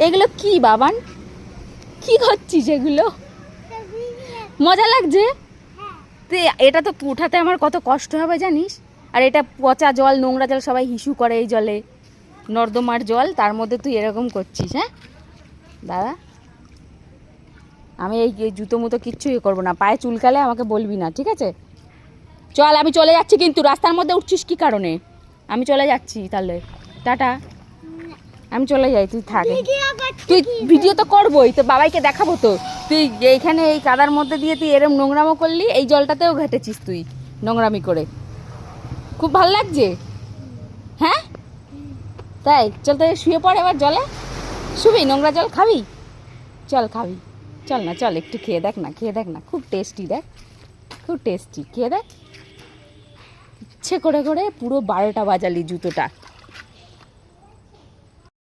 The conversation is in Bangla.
এগুলো কি বাবান, কি করছিস এগুলো? মজা লাগছে? তো এটা তো উঠাতে আমার কত কষ্ট হবে জানিস। আর এটা পচা জল, নোংরা জল, সবাই হিসু করে এই জলে, নর্দমার জল, তার মধ্যে তুই এরকম করছিস। হ্যাঁ দাদা, আমি এই জুতো মুতো কিচ্ছু করবো না, পায়ে চুলকালে আমাকে বলবি না, ঠিক আছে? চল, আমি চলে যাচ্ছি, কিন্তু রাস্তার মধ্যে উঠছিস কি কারণে? আমি চলে যাচ্ছি তাহলে, টাটা। আমি চলে যাই, তুই থাক। তুই ভিডিও তো করবোই তো, বাবাইকে দেখাবো তো। তুই এইখানে এই কাদার মধ্যে দিয়ে তুই এরম নোংরামো করলি, এই জলটাতেও ঘেটেছিস তুই নোংরামি করে। খুব ভালো লাগছে? হ্যাঁ তাই, চল তো শুয়ে পড় এবার জলে। শুবি? নোংরা জল খাবি? চল খাবি, চল না, চল একটু খেয়ে দেখ না, খেয়ে দেখ না, খুব টেস্টি, দেখ খুব টেস্টি, খেয়ে দেখ। ইচ্ছে করে করে পুরো 12টা বাজালি জুতোটা।